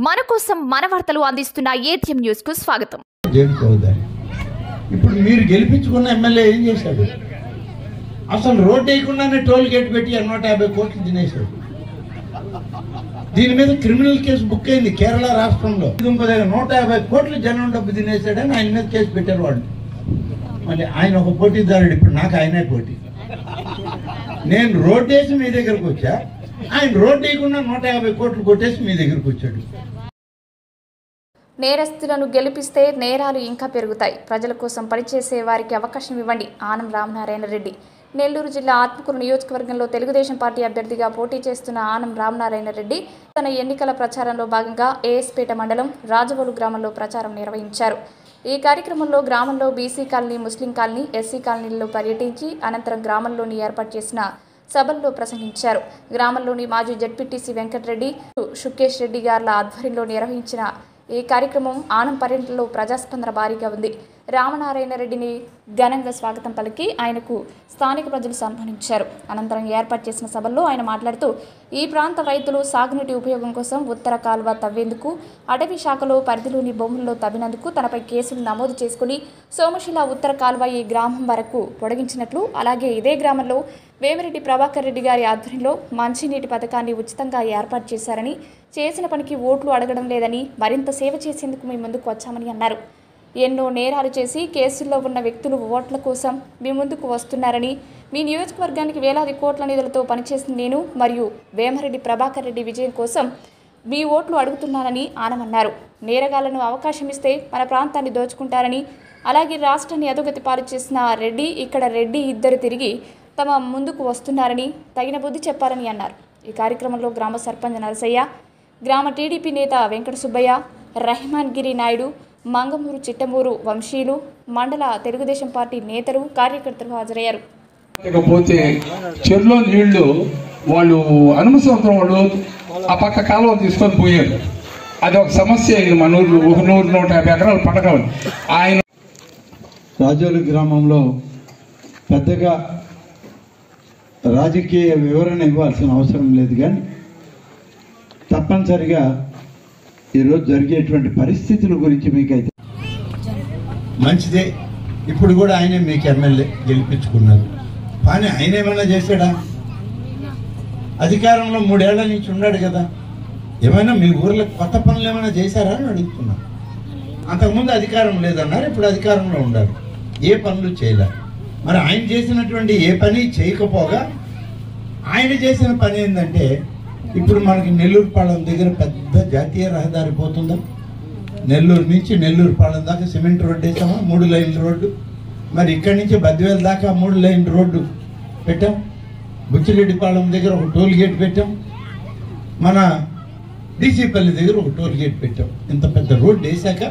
మన కోసం మన వార్తలు అందిస్తున్న ఏటీఎం న్యూస్ కు స్వాగతం. ఇప్పుడు మీరు గెలిపించుకున్న ఎమ్మెల్యే ఏం చేశాడు? అసలు రోడ్ వేయకుండానే టోల్ గేట్ పెట్టి 150 కోట్లు తినేశాడు. దీని మీద క్రిమినల్ కేసు బుక్ అయింది కేరళ రాష్ట్రంలో. ఇంకో దగ్గర 150 కోట్లు జనం డబ్బు తినేశాడని ఆయన మీద కేసు పెట్టారు వాళ్ళు. మళ్ళీ ఆయన ఒక పోటీదారుడు, ఇప్పుడు నాకు ఆయనే పోటీ. నేను రోడ్ వేసి మీ దగ్గరకు వచ్చా, ఆయన రోడ్ వేయకుండా 150 కోట్లు కొట్టేసి మీ దగ్గరకు వచ్చాడు. నేరస్తులను గెలిపిస్తే నేరాలు ఇంకా పెరుగుతాయి. ప్రజల కోసం పనిచేసే వారికి అవకాశం ఇవ్వండి. ఆనం రామనారాయణ రెడ్డి. నెల్లూరు జిల్లా ఆత్మకూరు నియోజకవర్గంలో తెలుగుదేశం పార్టీ అభ్యర్థిగా పోటీ చేస్తున్న ఆనం రామనారాయణ రెడ్డి తన ఎన్నికల ప్రచారంలో భాగంగా ఏఎస్పేట మండలం రాజవోలు గ్రామంలో ప్రచారం నిర్వహించారు. ఈ కార్యక్రమంలో గ్రామంలో బీసీ కాలనీ, ముస్లిం కాలనీ, ఎస్సీ కాలనీల్లో పర్యటించి అనంతరం గ్రామంలోని ఏర్పాటు చేసిన సభల్లో ప్రసంగించారు. గ్రామంలోని మాజీ జడ్పీటీసీ వెంకటరెడ్డి, షుకేష్ రెడ్డి గార్ల ఆధ్వర్యంలో నిర్వహించిన ఈ కార్యక్రమం ఆనం పర్యటనలో ప్రజాస్పందన భారీగా ఉంది. రామనారాయణ రెడ్డిని ఘనంగా స్వాగతం పలికి ఆయనకు స్థానిక ప్రజలు సన్మానించారు. అనంతరం ఏర్పాటు చేసిన సభల్లో ఆయన మాట్లాడుతూ ఈ ప్రాంత రైతులు సాగునీటి ఉపయోగం కోసం ఉత్తర కాలువ తవ్వేందుకు అటవీ శాఖలో పరిధిలోని భూముల్లో తవ్వినందుకు తనపై కేసులు నమోదు చేసుకుని సోమశిల ఉత్తర కాలువ ఈ గ్రామం వరకు పొడిగించినట్లు, అలాగే ఇదే గ్రామంలో వేమిరెడ్డి ప్రభాకర్ రెడ్డి గారి ఆధ్వర్యంలో మంచినీటి పథకాన్ని ఉచితంగా ఏర్పాటు చేశారని, చేసిన పనికి ఓట్లు అడగడం లేదని, మరింత సేవ చేసేందుకు మీ ముందుకు వచ్చామని అన్నారు. ఎన్నో నేరాలు చేసి కేసుల్లో ఉన్న వ్యక్తులు ఓట్ల కోసం మీ ముందుకు వస్తున్నారని, మీ నియోజకవర్గానికి వేలాది కోట్ల నిధులతో పనిచేసిన నేను మరియు వేమిరెడ్డి ప్రభాకర్ రెడ్డి విజయం కోసం మీ ఓట్లు అడుగుతున్నానని ఆనమన్నారు. నేరగాళ్లను అవకాశం ఇస్తే మన ప్రాంతాన్ని దోచుకుంటారని, అలాగే రాష్ట్రాన్ని అధోగతి పాలు చేసిన రెడ్డి ఇక్కడ రెడ్డి ఇద్దరు తిరిగి తమ ముందుకు వస్తున్నారని తగిన బుద్ధి చెప్పారని అన్నారు. ఈ కార్యక్రమంలో గ్రామ సర్పంచ్ నరసయ్య, గ్రామ టీడీపీ నేత వెంకట సుబ్బయ్య, రహమాన్ గిరి నాయుడు, మంగమూరు చిట్టమూరు వంశీయులు, మండల తెలుగుదేశం పార్టీ నేతలు, కార్యకర్తలు హాజరయ్యారు. ఇకపోతే చెరువులో నీళ్లు వాళ్ళు అనుమ సంవత్సరం వాళ్ళు ఆ పక్క కాలువ తీసుకొని పోయారు. అది ఒక సమస్య అయింది. మన ఊర్లో 150 ఎకరాలు పట్టకాలి. ఆయన రాజోలు గ్రామంలో పెద్దగా రాజకీయ వివరణ ఇవ్వాల్సిన అవసరం లేదు, కానీ తప్పనిసరిగా ఈరోజు జరిగేటువంటి పరిస్థితుల గురించి మీకైతే మంచిదే. ఇప్పుడు కూడా ఆయనే మీకు ఎమ్మెల్యే గెలిపించుకున్నారు, కానీ ఆయన ఏమైనా చేశాడా? అధికారంలో 3 ఏళ్ల నుంచి ఉన్నాడు కదా, ఏమైనా మీ ఊర్లో కొత్త పనులు ఏమైనా చేశారా అని అడుగుతున్నా. అంతకుముందు అధికారం లేదన్నారు, ఇప్పుడు అధికారంలో ఉన్నారు, ఏ పనులు చేయలేరు. మరి ఆయన చేసినటువంటి ఏ పని చేయకపోగా ఆయన చేసిన పని ఏంటంటే, ఇప్పుడు మనకి నెల్లూరుపాళెం దగ్గర పెద్ద జాతీయ రహదారి పోతుందా? నెల్లూరు నుంచి నెల్లూరుపాళెం దాకా సిమెంట్ రోడ్డు వేసామా, 3 లైన్ల రోడ్డు. మరి ఇక్కడి నుంచి బద్వేలు దాకా 3 లైన్ రోడ్డు పెట్టాం. బుచ్చిరెడ్డిపాళెం దగ్గర ఒక టోల్ గేట్ పెట్టాం. మన డీసీపల్లి దగ్గర ఒక టోల్ గేట్ పెట్టాం. ఇంత పెద్ద రోడ్డు వేసాక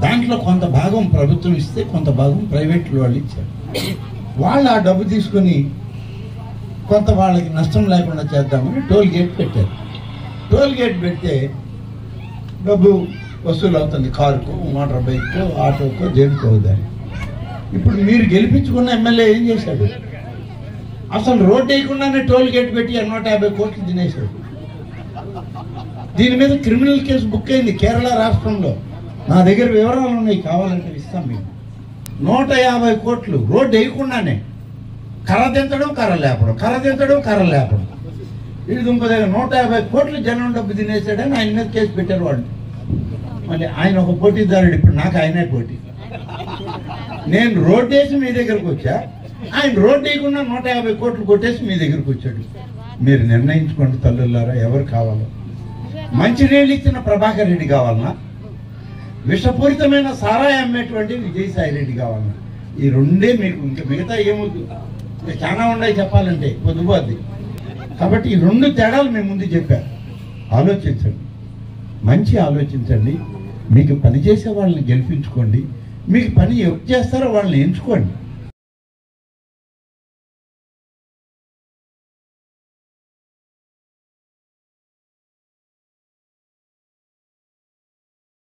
దాంట్లో కొంత భాగం ప్రభుత్వం ఇస్తే, కొంత భాగం ప్రైవేట్లు వాళ్ళు ఇచ్చారు. వాళ్ళు ఆ డబ్బు తీసుకొని కొంత వాళ్ళకి నష్టం లేకుండా చేద్దామని టోల్ గేట్ పెట్టారు. టోల్ గేట్ పెడితే డబ్బు వసూలు అవుతుంది, కారుకు, మోటార్ బైక్కు, ఆటోకు, దేనికో దాన్ని. ఇప్పుడు మీరు గెలిపించుకున్న ఎమ్మెల్యే ఏం చేశాడు? అసలు రోడ్ వేయకుండానే టోల్ గేట్ పెట్టి 150 కోట్లు తినేశాడు. దీని మీద క్రిమినల్ కేసు బుక్ అయింది కేరళ రాష్ట్రంలో. నా దగ్గర వివరాలు ఉన్నాయి, కావాలంటే ఇస్తాం మీకు. 150 కోట్లు రోడ్డు వేయకుండానే కర్ర దించడం, కర్ర లేపడం, కర్ర దించడం, కర్ర లేపడం. ఇది ఇంకో దగ్గర 150 కోట్లు జనం డబ్బు తినేసాడని ఆయన మీద కేసు పెట్టారు వాళ్ళు. మళ్ళీ ఆయన ఒక పోటీదారుడు, ఇప్పుడు నాకు ఆయనే పోటీ. నేను రోడ్డు వేసి మీ దగ్గరకు వచ్చా, ఆయన రోడ్డు వేయకుండా 150 కోట్లు కొట్టేసి మీ దగ్గరకు వచ్చాడు. మీరు నిర్ణయించుకోండి తల్లులారా, ఎవరు కావాలో. మంచినీళ్ళు ఇచ్చిన ప్రభాకర్ రెడ్డి కావాలన్నా, విషపూరితమైన సారాయి అమ్మేటువంటి విజయసాయి రెడ్డి కావాలన్నా, ఈ రెండే మీకు. ఇంకా మిగతా ఏమొద్దు, చాలా ఉన్నాయి చెప్పాలంటే, పొద్దుపోద్ది. కాబట్టి ఈ 2 తేడాలు మేము ముందు చెప్పారు. ఆలోచించండి, మంచి ఆలోచించండి. మీకు పనిచేసే వాళ్ళని గెలిపించుకోండి, మీకు పని ఎవరు చేస్తారో వాళ్ళని ఎంచుకోండి.